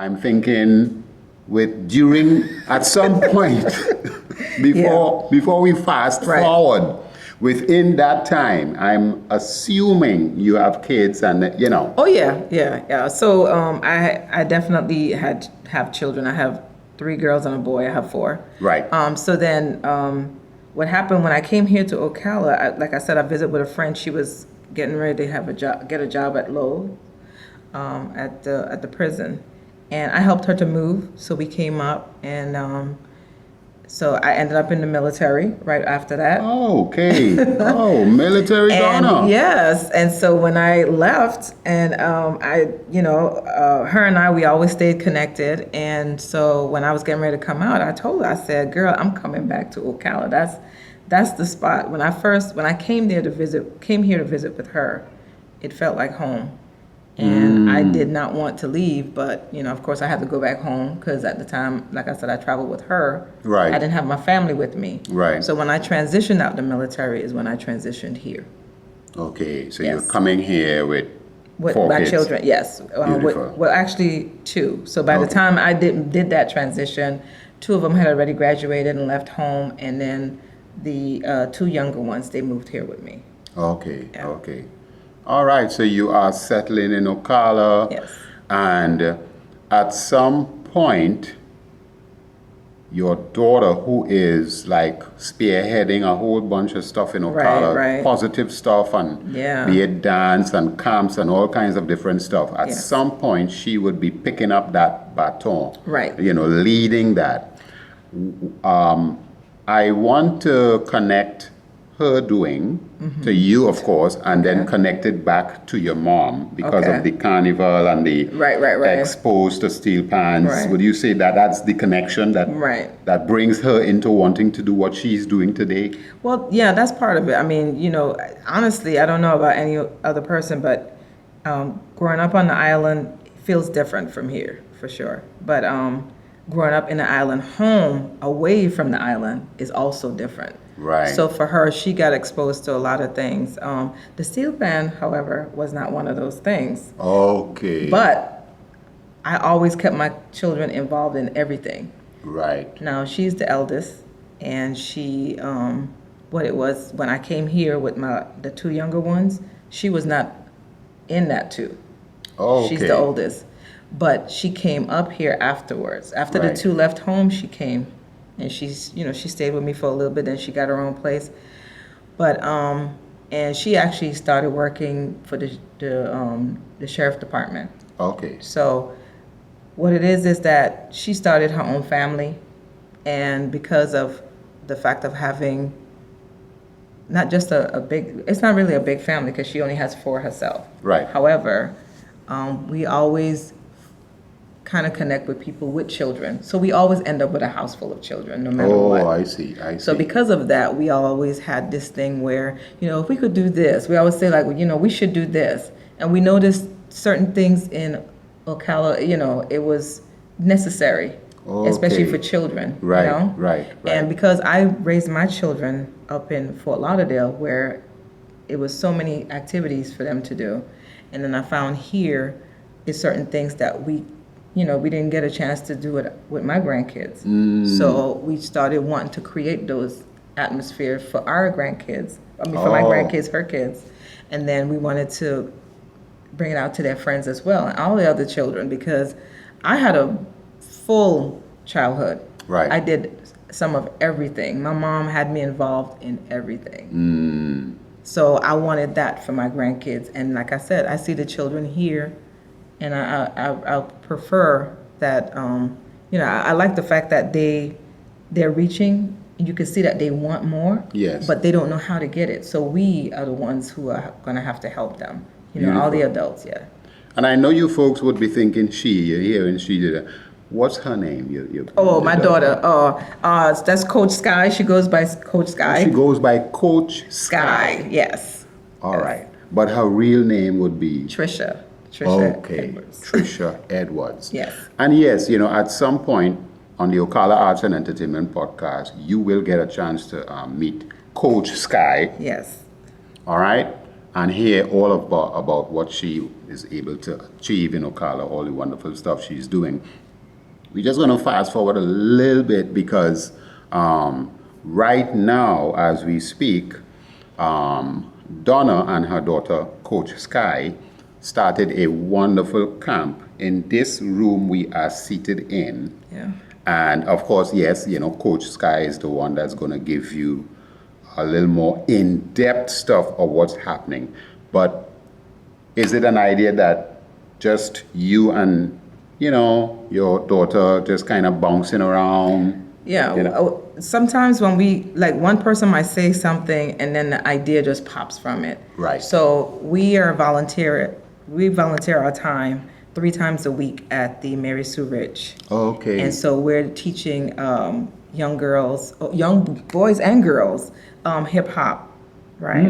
I'm thinking at some point before we fast forward, within that time, I'm assuming you have kids and, you know. Oh, yeah. So I definitely have children. I have 3 girls and a boy. I have 4. Right. So then what happened when I came here to Ocala, like I said, I visited with a friend. She was getting ready to have get a job at Lowe's at the prison. And I helped her to move. So we came up and so I ended up in the military right after that. Oh, okay. Oh, military Donna. Yes. And so when I left, and her and I, we always stayed connected. And so when I was getting ready to come out, I told her, I said, girl, I'm coming back to Ocala. That's the spot. When I came here to visit with her, it felt like home. And I did not want to leave, but, of course, I had to go back home because at the time, like I said, I traveled with her. Right. I didn't have my family with me. Right. So when I transitioned out the military is when I transitioned here. Okay, so you're coming here with 4 my kids. Children, yes. Well, actually 2. So by the time I did that transition, 2 of them had already graduated and left home, and then the 2 younger ones, they moved here with me. Okay, okay. All right, so you are settling in Ocala. Yes. And at some point, your daughter, who is like spearheading a whole bunch of stuff in Ocala, positive stuff, and be it dance and camps and all kinds of different stuff, at some point she would be picking up that baton, leading that. I want to connect her doing to you, of course, and then connect it back to your mom because of the carnival and the exposed to steel pans. Right. Would you say that that's the connection that brings her into wanting to do what she's doing today? Well, yeah, that's part of it. I mean, honestly, I don't know about any other person, but growing up on the island feels different from here, for sure. But growing up in the island home, away from the island, is also different. Right. So for her, she got exposed to a lot of things. The steel pan, however, was not one of those things. Okay. But I always kept my children involved in everything. Right. Now, she's the eldest, and she, what it was, when I came here with the 2 younger ones, she was not in that too. Okay. She's the oldest. But she came up here afterwards. After the 2 left home, she came. And she stayed with me for a little bit, then she got her own place. But, and she actually started working for the sheriff department. Okay. So what it is that she started her own family. And because of the fact of having not just it's not really a big family because she only has 4 herself. Right. However, we always kind of connect with people with children. So we always end up with a house full of children, no matter what. Oh, I see. So because of that, we always had this thing where, if we could do this, we always say we should do this. And we noticed certain things in Ocala, it was necessary, especially for children. Right, right. And because I raised my children up in Fort Lauderdale where it was so many activities for them to do. And then I found here is certain things that we didn't get a chance to do it with my grandkids. So we started wanting to create those atmospheres for our grandkids. For my grandkids, her kids. And then we wanted to bring it out to their friends as well, and all the other children, because I had a full childhood. Right. I did some of everything. My mom had me involved in everything. So I wanted that for my grandkids. And like I said, I see the children here. And I prefer that, I like the fact that they're reaching, and you can see that they want more, but they don't know how to get it. So we are the ones who are going to have to help them, all the adults, And I know you folks would be thinking you're hearing she did it. What's her name? My daughter. That's Coach Sky. She goes by Coach Sky. She goes by Coach Sky. Yes. All right. But her real name would be? Trisha Edwards. Trisha Edwards. Yes. And yes, at some point on the Ocala Arts and Entertainment Podcast, you will get a chance to meet Coach Sky. Yes. All right? and hear all about what she is able to achieve in Ocala, all the wonderful stuff she's doing. We're just going to fast forward a little bit because right now, as we speak, Donna and her daughter, Coach Sky, started a wonderful camp in this room we are seated in. Yeah. And of course, yes, Coach Sky is the one that's going to give you a little more in-depth stuff of what's happening. But is it an idea that just you and, your daughter just kind of bouncing around? Yeah. Sometimes when one person might say something and then the idea just pops from it. Right. So we volunteer our time 3 times a week at the Mary Sue Rich. Okay. And so we're teaching young boys and girls, hip hop, right?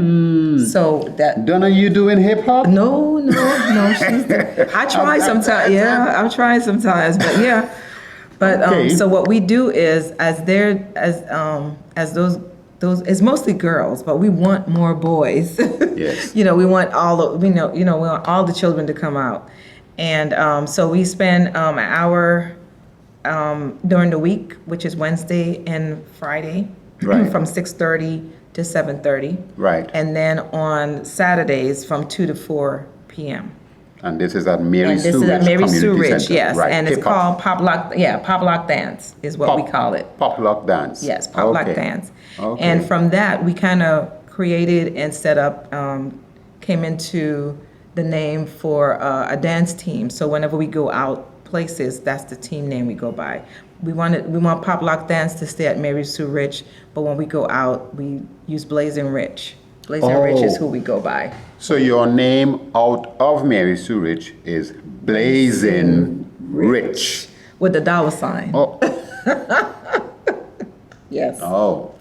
So that. Donna, you doing hip hop? No. I try sometimes. Yeah, I'm trying sometimes, but yeah. But Okay. So what we do is, as those it's mostly girls, but we want more boys. Yes. We want we want all the children to come out, and so we spend an hour during the week, which is Wednesday and Friday, Right. from 6:30 to 7:30. Right. And then on Saturdays from 2 to 4 p.m. And this is at Mary And this Sue is at Rich Mary Community Sue Rich, Center. yes. Right. And it's Hip-hop. called Pop Lock Dance is what we call it. Pop Lock Dance. Yes, Pop Lock Okay. Dance. Okay. And from that, we kind of created and set up, came into the name for a dance team. So whenever we go out places, that's the team name we go by. We want Pop Lock Dance to stay at Mary Sue Rich, but when we go out, we use Blazing Rich. Blazing Rich is who we go by. So your name out of Mary Sue Rich is Blazing Rich. With the dollar sign. Oh. Yes. Oh.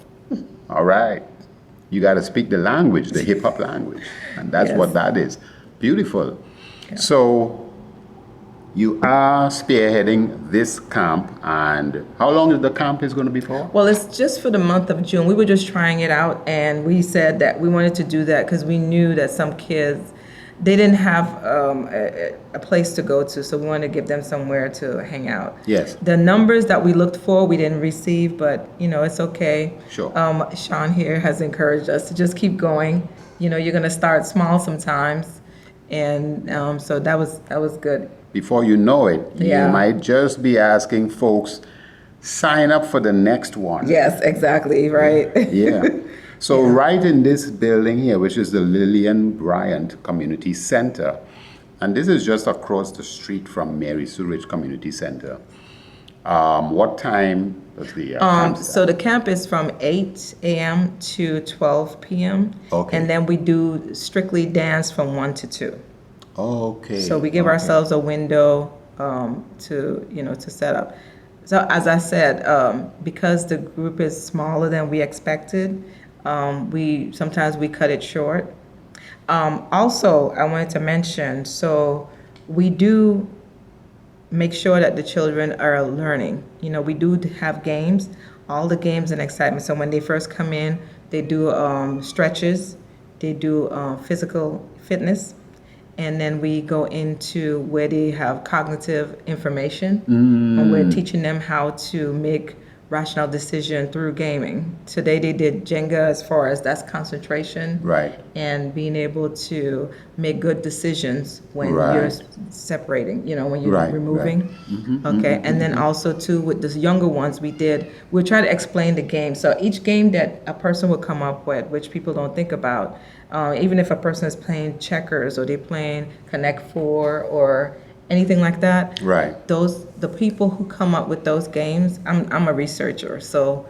All right. You got to speak the language, the hip hop language. And that's Yes. what that is. Beautiful. So you are spearheading this camp, and how long is the camp is going to be for? Well, it's just for the month of June. We were just trying it out, and we said that we wanted to do that because we knew that some kids, they didn't have a place to go to, so we wanted to give them somewhere to hang out. Yes. The numbers that we looked for, we didn't receive, but it's okay. Sure. Sean here has encouraged us to just keep going. You're going to start small sometimes, and so that was good. Before you know it, Yeah. you might just be asking folks, sign up for the next one. Yes, exactly, right. Yeah. So right in this building here, which is the Lillian Bryant Community Center, and this is just across the street from Mary Sue Rich Community Center. What time does the camp start? So the camp is from 8 a.m. to 12 p.m. Okay. And then we do strictly dance from 1 to 2. Okay. So we give ourselves a window to set up. So as I said, because the group is smaller than we expected, sometimes we cut it short. Also, I wanted to mention, so we do make sure that the children are learning. We do have games, all the games and excitement. So when they first come in, they do stretches, they do physical fitness, and then we go into where they have cognitive information, and we're teaching them how to make rational decision through gaming. Today they did Jenga, as far as that's concentration. Right. And being able to make good decisions when Right. you're separating, when you're Right, removing. Okay, and then also too with the younger ones, we'll try to explain the game. So each game that a person will come up with, which people don't think about, even if a person is playing checkers or they're playing Connect Four or anything like that. Right. The people who come up with those games, I'm a researcher, so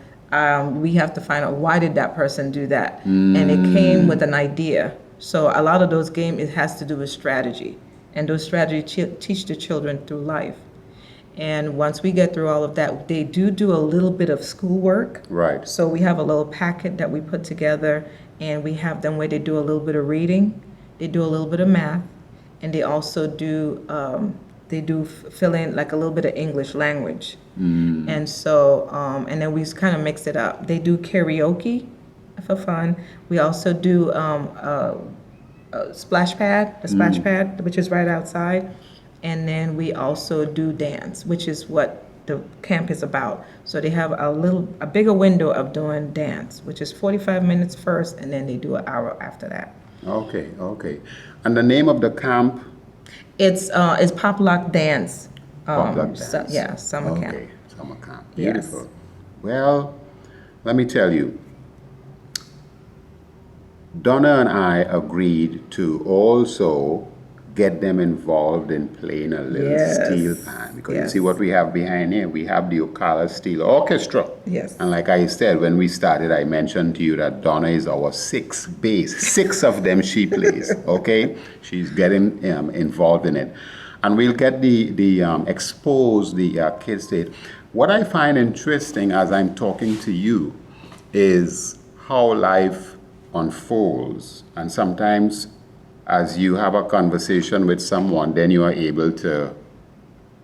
we have to find out why did that person do that, and it came with an idea. So a lot of those games, it has to do with strategy, and those strategies teach the children through life. And once we get through all of that, they do a little bit of schoolwork. Right. So we have a little packet that we put together, and we have them where they do a little bit of reading, they do a little bit of math, and they also do fill in like a little bit of English language. And so and then we just kind of mix it up. They do karaoke for fun. We also do splash pad, which is right outside. And then we also do dance, which is what the camp is about. So they have a bigger window of doing dance, which is 45 minutes first, and then they do an hour after that. Okay. And the name of the camp? It's Pop Lock Dance. Pop Lock Dance. Summer camp. Okay, summer camp. Beautiful. Yes. Well, let me tell you, Donna and I agreed to also get them involved in playing a little steel pan, because you see what we have behind here. We have the Ocala Steel Orchestra. Yes. And like I said, when we started, I mentioned to you that Donna is our sixth bass. 6 of them she plays, okay? She's getting involved in it. And we'll get expose the kids to it. What I find interesting as I'm talking to you is how life unfolds. And sometimes as you have a conversation with someone, then you are able to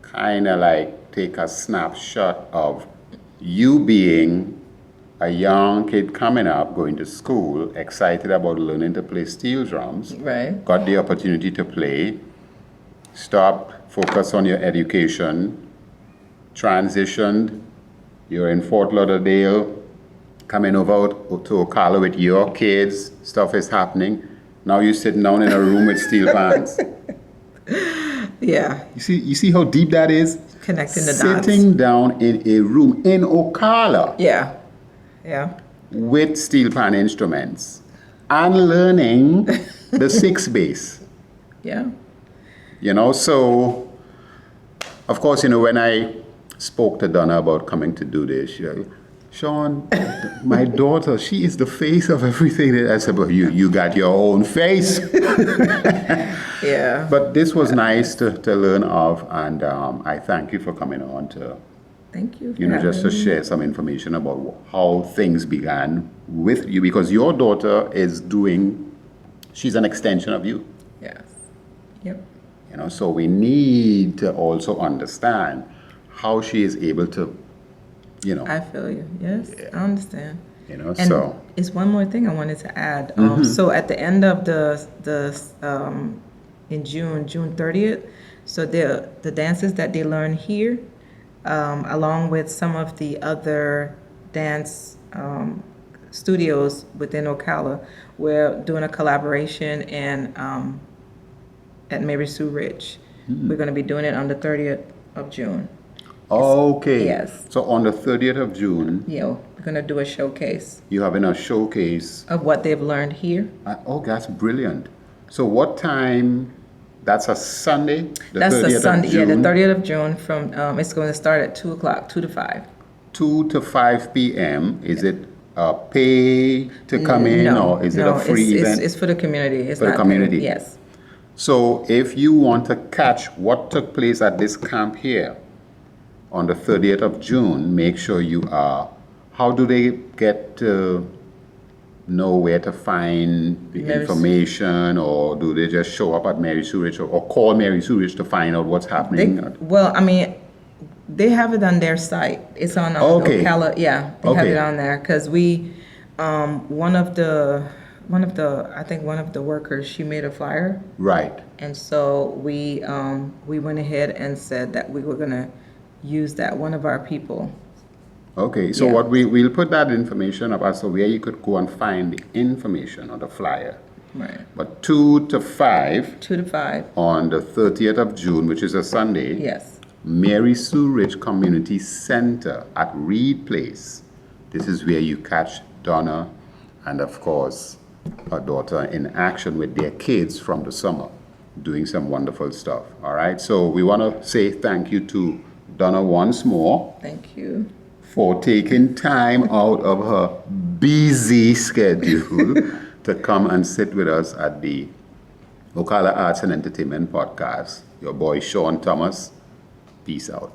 kind of like take a snapshot of you being a young kid coming up, going to school, excited about learning to play steel drums. Right. Got the opportunity to play, stopped, focused on your education, transitioned, you're in Fort Lauderdale, coming over to Ocala with your kids, stuff is happening. Now you're sitting down in a room with steel pans. Yeah. You see how deep that is? Connecting the dots. Sitting down in a room in Ocala. Yeah. With steel pan instruments and learning the 6 bass. Yeah. So of course, when I spoke to Donna about coming to do this, she said, Sean, my daughter, she is the face of everything. I said, but you got your own face. Yeah. But this was nice to learn of, and I thank you for coming on to, thank you. just to share some information about how things began with you, because your daughter she's an extension of you. Yes. Yep. So we need to also understand how she is able to, I feel you. Yes, I understand. And so it's one more thing I wanted to add. So at the end of in June 30th, so the dances that they learn here, along with some of the other dance studios within Ocala, we're doing a collaboration at Mary Sue Rich. We're going to be doing it on the 30th of June. Okay. Yes. So on the 30th of June, we're going to do a showcase. You're having a showcase of what they've learned here. That's brilliant. So what time? That's a Sunday? That's a Sunday, the 30th of June. From it's going to start at 2 o'clock, 2 to 5. 2 to 5 p.m. Is it pay to come in, or is it a free event? It's for the community. It's for not the community? Yes. So if you want to catch what took place at this camp here on the 30th of June, make sure you are. How do they get to know where to find the information, or do they just show up at Mary Sue Rich or call Mary Sue Rich to find out what's happening? They have it on their site. It's on Ocala. Yeah, they have it on there because one of the workers, she made a flyer. Right. And so we went ahead and said that we were gonna use that, one of our people. Okay, so what we'll put that information up as to where you could go and find the information on the flyer. Right. But 2 to 5. 2 to 5. On the 30th of June, which is a Sunday. Yes. Mary Sue Rich Community Center at Reed Place. This is where you catch Donna and, of course, her daughter in action with their kids from the summer, doing some wonderful stuff. All right, so we want to say thank you to Donna once more. Thank you. For taking time out of her busy schedule to come and sit with us at the Ocala Arts and Entertainment Podcast. Your boy, Sean Thomas. Peace out.